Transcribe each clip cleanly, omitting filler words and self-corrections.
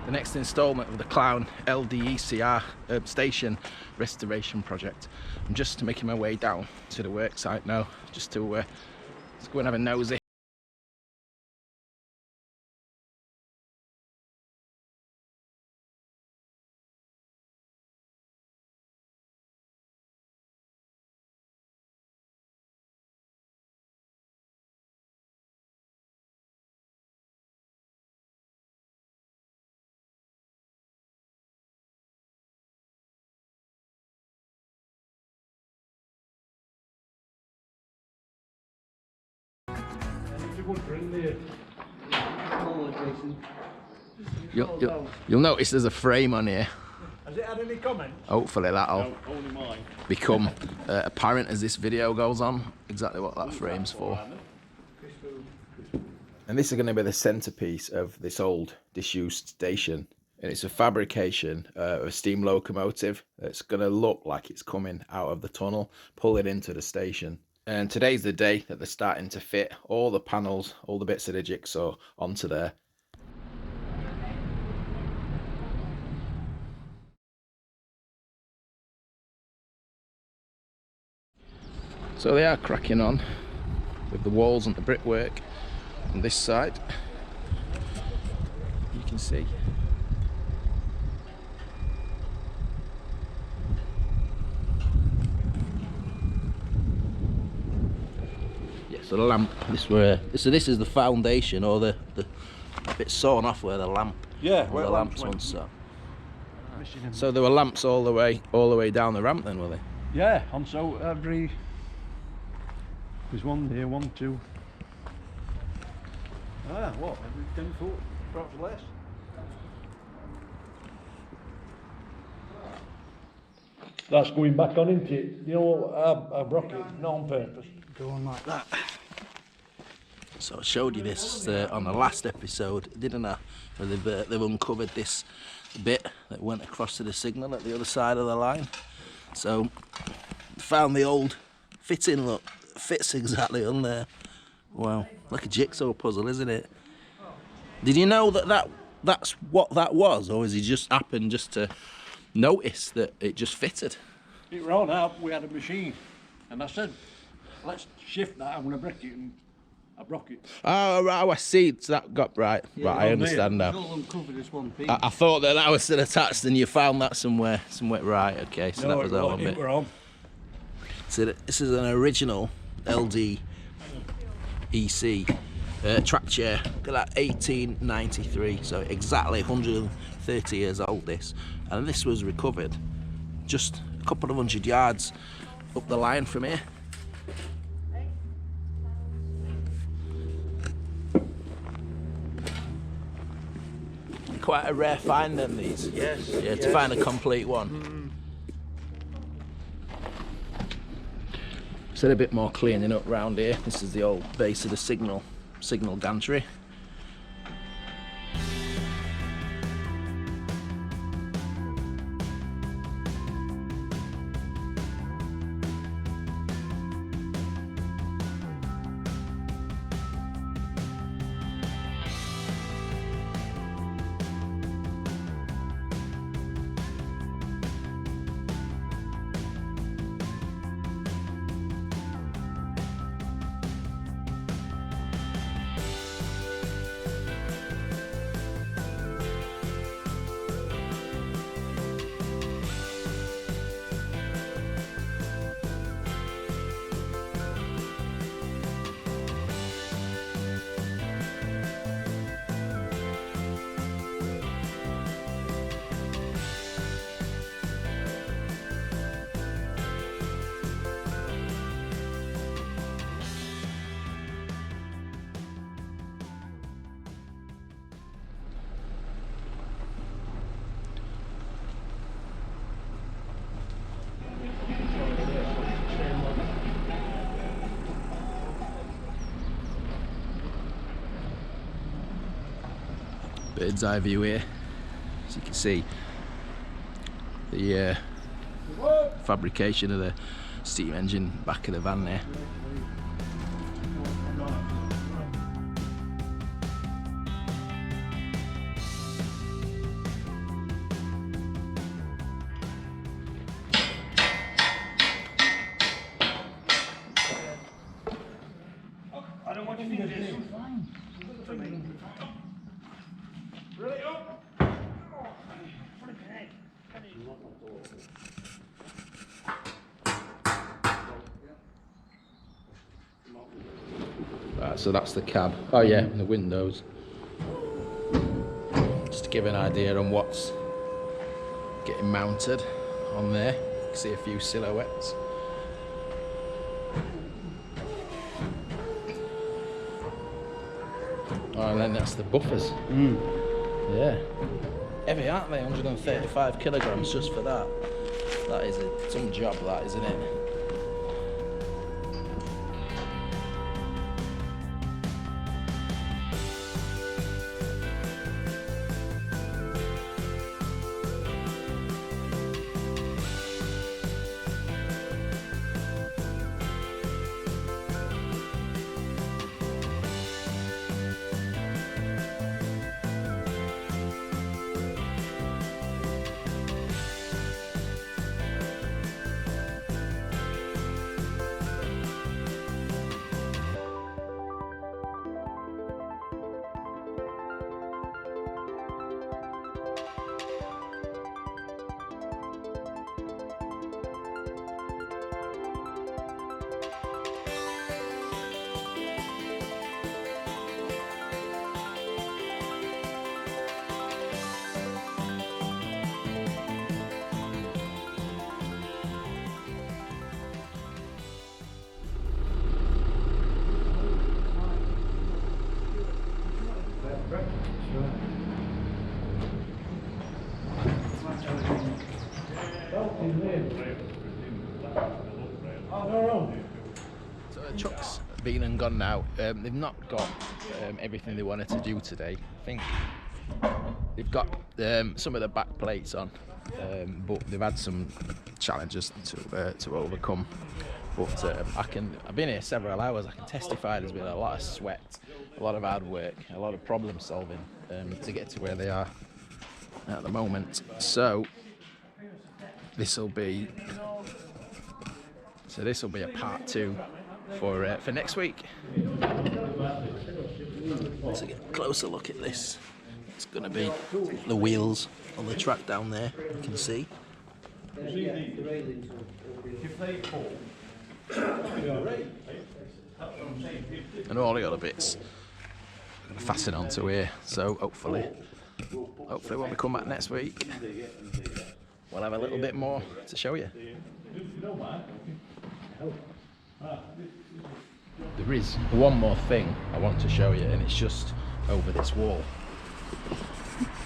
the next instalment of the Clowne LDECR station restoration project. I'm just making my way down to the work site now, just to let's go and have a nosy. You'll notice there's a frame on here. Has it had any comments? Hopefully that'll No, only mine. become apparent as this video goes on, exactly what that frame's for. And this is going to be the centerpiece of this old disused station. And it's a fabrication of a steam locomotive. It's going to look like it's coming out of the tunnel, pulling into the station. And today's the day that they're starting to fit all the panels, all the bits of the jigsaw onto there. So they are cracking on with the walls and the brickwork on this side. You can see. So the lamp, this is the foundation, or the bit sawn off where the lamp, where the lamps once sat. So there were lamps all the way down the ramp then, were they? Yeah, and so there's one here, 1, 2. What? Every 10 foot, perhaps less. That's going back on, isn't it? You know, I broke it, not on purpose. Going like that. So I showed you this on the last episode, didn't I? Where they've uncovered this bit that went across to the signal at the other side of the line. So found the old fitting. Look, fits exactly on there. Wow, like a jigsaw puzzle, isn't it? Did you know that's what that was, or has he just happened just to notice that it just fitted? It ran out. We had a machine, and I said, "Let's shift that. I'm going to break it." And I broke it. Oh, right, I see. So that got right. Yeah, right, I understand now. I thought that was still attached, and you found that somewhere. Right, okay. So no, that was that one bit. On. So this is an original LDEC track chair. Look at that, 1893. So exactly 130 years old. This, and this was recovered just a couple of 100 yards up the line from here. Quite a rare find then, these. Yes. Yeah, to find a complete one. Said a bit more cleaning up round here. This is the old base of the signal gantry. Bird's eye view here, as you can see the fabrication of the steam engine back of the van there. so that's the cab. Oh yeah, and the windows. Just to give an idea on what's getting mounted on there. You can see a few silhouettes. Oh, and then that's the buffers. Yeah. Heavy, aren't they? 135 kilograms just for that. That is some job, that, isn't it? So the truck's been and gone now. They've not got everything they wanted to do today. I think they've got some of the back plates on, but they've had some challenges to overcome. But I've been here several hours. I can testify there's been a lot of sweat, a lot of hard work, a lot of problem solving to get to where they are at the moment. So this will be a part 2 for next week. Let's get a closer look at this. It's going to be the wheels on the track down there. You can see. And all the other bits I'm going to fasten onto here. So hopefully when we come back next week, we'll have a little bit more to show you. There is one more thing I want to show you, and it's just over this wall.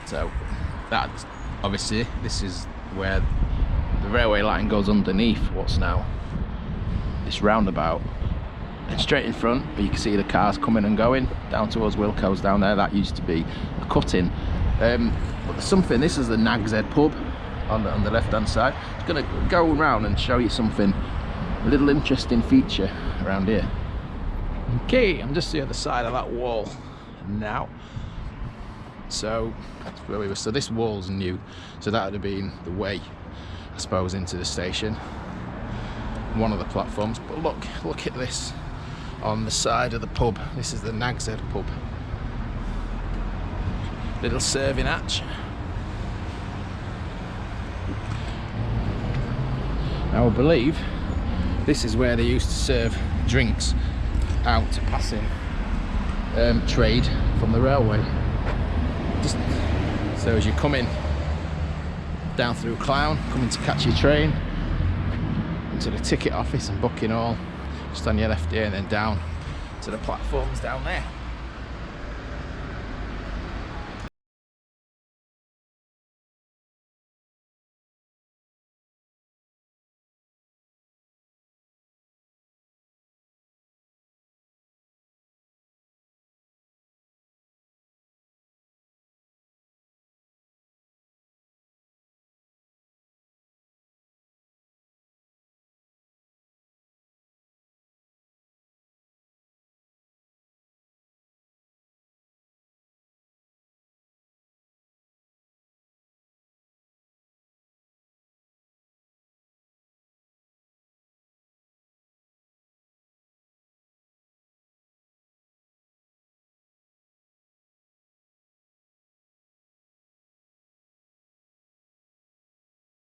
So that's obviously, this is where the railway line goes underneath what's now this roundabout, and straight in front you can see the cars coming and going down towards Wilco's down there. That used to be a cut-in, but there's something. This is the Nag's Head pub on the left hand side. It's going to go around and show you something, a little interesting feature around here. Okay, I'm just the other side of that wall now. So that's where we were. So this wall's new, so that would have been the way, I suppose, into the station, one of the platforms. But look at this on the side of the pub. This is the Nag's Head pub. Little serving hatch. Now I believe this is where they used to serve drinks out to passing trade from the railway. Just so as you're coming down through Clowne, coming to catch your train, into the ticket office and booking all, just on your left here, and then down to the platforms down there.